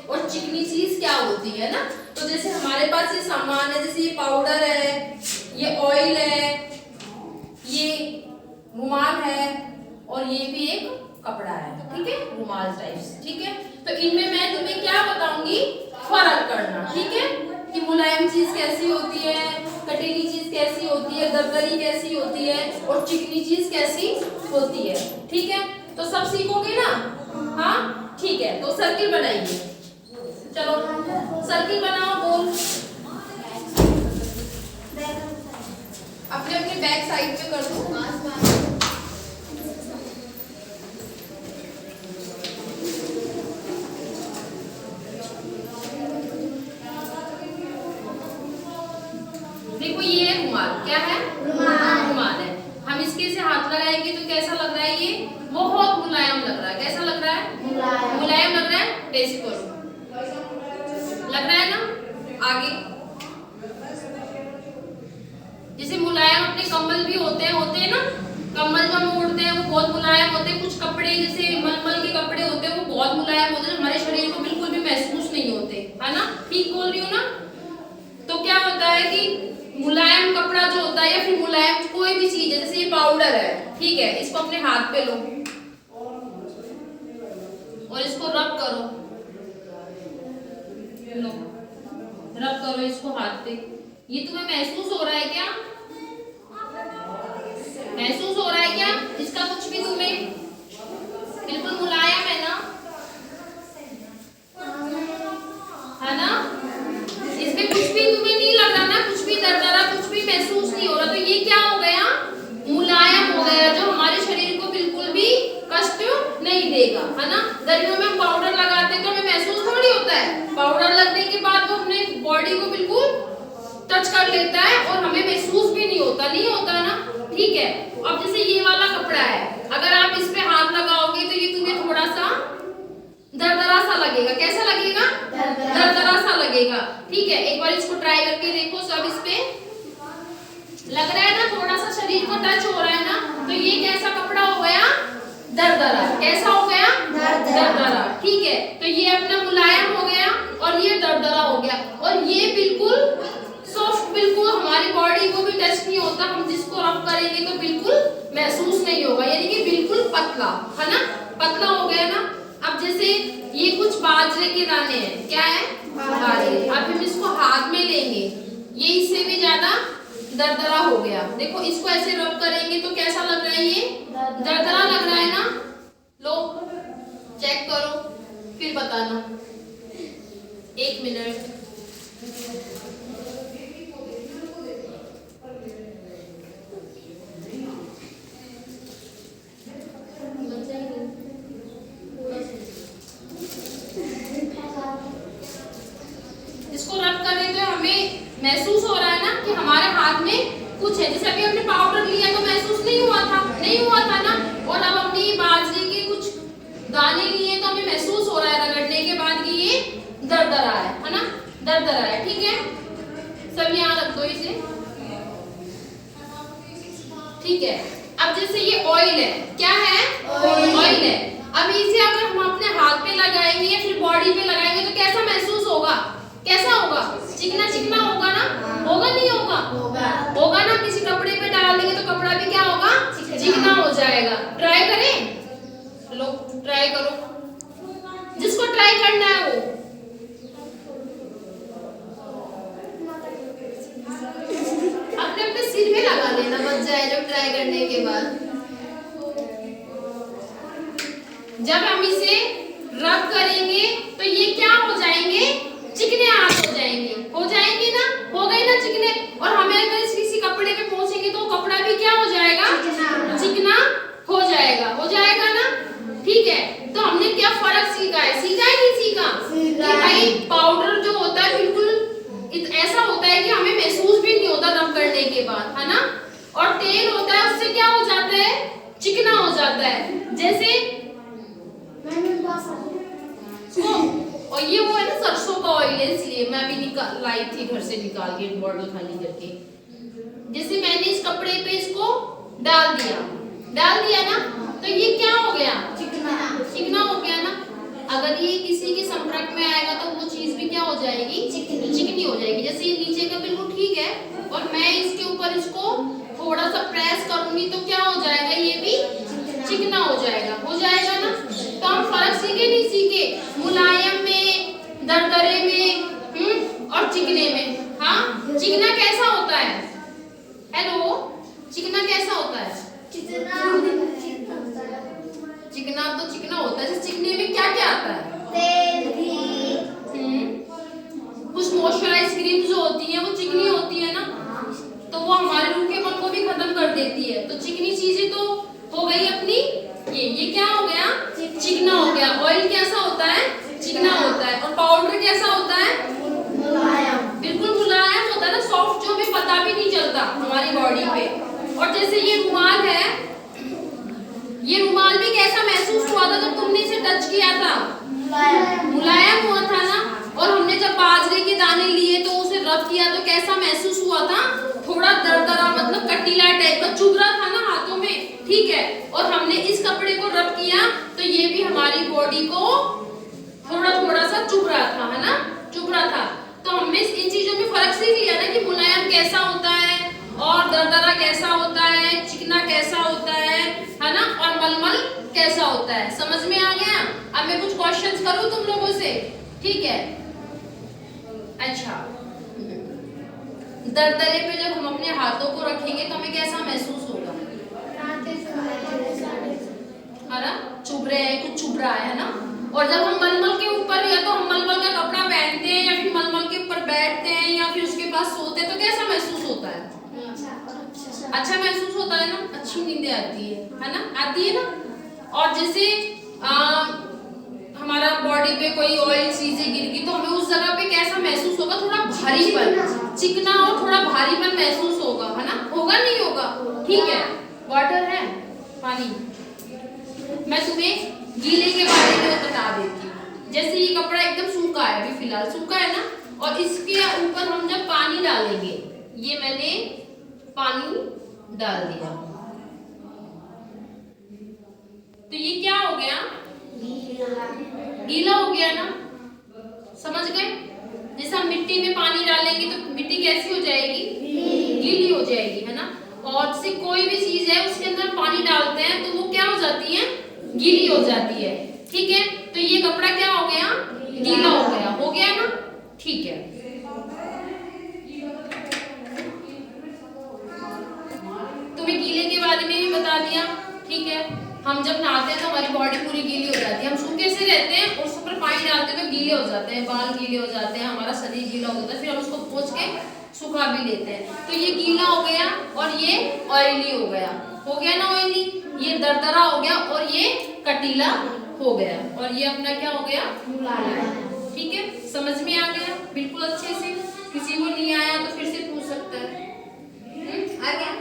और चिकनी चीज क्या होती है ना। तो जैसे हमारे पास ये सामान है, जैसे ये पाउडर है, ये ऑयल है, ये रुमाल है और ये भी एक कपड़ा है, ठीक है, रुमाल टाइप्स, ठीक है। तो इनमें मैं तुम्हें क्या बताऊंगी, फर्क करना, ठीक है, कि मुलायम चीज कैसी होती है, कटीली चीज कैसी होती है, दरदरी कैसी होती है और चिकनी चीज कैसी होती है, ठीक है। तो सब सीखोगे ना, हाँ ठीक है। तो सर्किल बनाइए, चलो सर्किल बनाओ, गोल अपने अपने बैक साइड पे कर दो। देखो ये रुमाल, क्या है, रुमाल है। हम इसके से हाथ लगाएंगे तो कैसा लग रहा है, ये बहुत मुलायम लग रहा है। कैसा लग रहा है, मुलायम लग रहा है। टेस्ट करो, लग रहा है ना। आगे जैसे मुलायम अपने कंबल भी होते हैं ना, कंबल जो हम ओढ़ते हैं वो बहुत मुलायम होते हैं। कुछ कपड़े जैसे मलमल के कपड़े होते हैं वो बहुत मुलायम होते हैं, हमारे शरीर को बिल्कुल भी महसूस नहीं होते, है ना। ठीक बोल रही हूँ ना। तो क्या होता है कि मुलायम कपड़ा जो होता है या फिर मुलायम कोई भी चीज है, जैसे ये पाउडर है, ठीक है, इसको अपने हाथ पे लो और इसको रब करो, लो रब करो इसको हाथ पे। ये तुम्हें महसूस हो रहा है क्या, महसूस हो रहा है क्या, इसका कुछ भी तुम्हें, बिल्कुल मुलायम है ना, है ना। इसमें कुछ भी तुम्हें नहीं लग रहा ना, कुछ भी दरदरा, कुछ भी महसूस नहीं हो रहा। तो ये क्या हो गया, मुलायम हो गया, जो हमारे शरीर को बिल्कुल भी कष्ट नहीं देगा, है ना। गर्मियों में हम पाउडर लगाते हैं तो हमें महसूस थोड़ी होता है, पाउडर लगने के बाद वो अपने बॉडी को बिल्कुल टच कर लेता है और हमें महसूस भी नहीं होता, नहीं होता ना, ठीक है। अब जैसे ये वाला कपड़ा है, अगर आप इस पे हाथ लगाओगे तो ये तुम्हें थोड़ा सा दरदरा सा लगेगा। कैसा लगेगा, दरदरा सा लगेगा, ठीक है। एक बार इसको ट्राई करके देखो, सब इस पे लग रहा है ना, थोड़ा सा शरीर को टच हो रहा है ना। तो ये कैसा कपड़ा हो गया, दरदरा। कैसा हो गया, दरदरा, ठीक है। तो ये अपना मुलायम हो गया और ये दरदरा हो गया और ये बिल्कुल सॉफ्ट, बिल्कुल हमारी बॉडी को भी टच नहीं होता। हम जिसको रब करेंगे तो बिल्कुल महसूस नहीं होगा, यानी कि बिल्कुल पतला, है ना, पतला हो गया ना। अब जैसे ये कुछ बाजरे के दाने हैं, क्या है, बाजरे। अब हम इसको हाथ में लेंगे, ये इससे भी ज्यादा दरदरा हो गया। देखो इसको ऐसे रब करेंगे तो कैसा लग रहा है, ये दरदरा लग रहा है ना। लो चेक करो फिर बताना, 1 मिनट। इसको रब कर रहे तो हमें महसूस हो रहा है ना कि हमारे हाथ में कुछ है। जैसे अभी हमने पाउडर लिया तो महसूस नहीं हुआ था, नहीं हुआ था ना। और अब अपनी बाजरे के कुछ दाने लिए तो हमें महसूस हो रहा है रगड़ने के बाद कि ये दरदरा है ना, दरदरा है, ठीक है। सब यहाँ रख दो इसे, ठीक है। अब जैसे ये ऑयल है, क्या है, ऑयल है। अब इसे अगर हम अपने हाथ पे लगाएंगे या फिर बॉडी पे लगाएंगे तो कैसा महसूस होगा, कैसा होगा, चिकना चिकना होगा ना, होगा नहीं होगा, होगा ना। किसी कपड़े पे डाल देंगे तो कपड़ा भी क्या होगा, चिकना हो जाएगा। ट्राई करें, लो ट्राई करो, जिसको ट्राई करना है वो। अपने अपने सिर में लगा लेना, बच जाए जब ट्राई करने के बाद। जब हम इसे रब करेंगे तो ये क्या हो जाएंगे, चिकने हाथ हो जाएंगे, हो जाएंगे ना, हो गए ना चिकने। और हमें अगर किसी कपड़े पे पोंछेंगे तो कपड़ा भी क्या हो जाएगा, चिकना हो जाएगा, हो जाएगा ना, ठीक है। तो हमने क्या फर्क सीखा है, सीखा है नहीं सीखा, कि भाई पाउडर जो होता है बिल्कुल ऐसा होता है कि हमें महसूस भी नहीं होता रब करने के बाद, है ना। और तेल होता है उससे क्या हो जाता है, चिकना हो जाता है। जैसे और ये वो है ना, सरसों का ऑयल है, इसलिए मैं अभी लाई थी घर से निकाल के बॉटल खाली करके। जैसे मैंने इस कपड़े पे इसको डाल दिया ना, तो ये क्या हो गया, चिकना, चिकना हो गया ना। अगर ये किसी के संपर्क में आएगा तो वो चीज भी क्या हो जाएगी, चिकनी हो जाएगी। जैसे ये नीचे का बिल्कुल ठीक है और मैं इसके ऊपर इसको थोड़ा सा प्रेस करूंगी तो क्या हो जाएगा, ये भी चिकना हो जाएगा ना। तो हम फर्क सीखे नहीं सीखे, मुलायम में, दरदरे में और चिकने में। हाँ, चिकना कैसा होता है, हेलो, चिकना कैसा होता है, चिकना तो चिकना होता है। चिकने में क्या क्या आता है, तेल भी, कुछ मॉइस्चराइज क्रीम जो होती है वो चिकनी होती है ना, तो वो हमारे रूखेपन को भी खत्म कर देती है। तो चिकनी चीजें तो हो गई अपनी, ये क्या हो गया, चिकना हो गया। ऑयल कैसा होता है, चिकना होता है। और पाउडर कैसा होता है, मुलायम, बिल्कुल मुलायम होता है ना, सॉफ्ट, जो हमें पता भी नहीं चलता हमारी बॉडी पे। और जैसे ये रुमाल है, ये रुमाल भी कैसा महसूस हुआ था जब तुमने इसे टच किया था, मुलायम हुआ था ना। और हमने जब बाजरे के दाने लिए तो उसे रब किया तो कैसा महसूस हुआ था, थोड़ा दरदरा, मतलब कटीला टाइप का, चुभ रहा था ना हाथों में, ठीक है। और हमने इस कपड़े को रब किया तो ये भी हमारी बॉडी को थोड़ा थोड़ा सा चुभ रहा था, है ना, चुभ रहा था। तो हमने इन चीजों में फर्क सीख लिया ना कि मुलायम कैसा होता है और दरदरा कैसा होता है, चिकना कैसा होता है ना, और मलमल कैसा होता है। समझ में आ गया। अब मैं कुछ क्वेश्चंस करूं तुम लोगों से, ठीक है। अच्छा, दरदरे पे जब हम अपने हाथों को रखेंगे तो हमें कैसा महसूस होगा, अरे चुभ रहे हैं, कुछ चुभ रहा है ना। और जब हम मलमल के ऊपर, या तो हम मलमल का कपड़ा पहनते हैं या फिर मलमल के ऊपर बैठते हैं या फिर उसके पास सोते हैं तो कैसा महसूस होता है, अच्छा महसूस होता है ना, अच्छी नींदें आती है ना, आती है ना। और जैसे हमारा बॉडी पे कोई ऑयल चीजें गिर गई तो हमें उस जगह पे कैसा महसूस होगा, थोड़ा भारीपन, चिकना और थोड़ा भारीपन महसूस होगा, है ना, होगा नहीं होगा, ठीक है। वाटर है, पानी। मैं तुम्हें गीले के बारे में बता देती हूँ। जैसे ये कपड़ा एकदम सूखा है, अभी फिलहाल सूखा है ना, और इसके ऊपर हम जब पानी डालेंगे, ये मैंने पानी डाल दिया तो ये क्या हो गया, गीला हो गया ना, समझ गए। जैसे हम मिट्टी में पानी डालेंगे तो मिट्टी कैसी हो जाएगी, गीली हो जाएगी, है ना। और जैसे कोई भी चीज है उसके अंदर पानी डालते हैं तो वो क्या हो जाती है, गीली हो जाती है, ठीक है। तो ये कपड़ा क्या हो गया, गीला हो गया ना, ठीक है। तुम्हें गीले के बारे में भी बता दिया, ठीक है। हम जब नहाते हैं तो हमारी बॉडी पूरी गीली हो जाती है, हम सूखे से रहते हैं और उस पर पानी डालते हैं तो गीले हो जाते हैं, बाल गीले हो जाते हैं, हमारा शरीर गीला हो जाता है, फिर हम उसको पोंछ के सुखा भी लेते हैं। तो ये गीला हो गया और ये ऑयली हो गया ना, ऑयली, ये दरदरा हो गया और ये कटीला हो गया, और ये अपना क्या हो गया, मुलायम, ठीक है। समझ में आ गया बिल्कुल अच्छे से। किसी को नहीं आया तो फिर से पूछ सकता है, आ गया।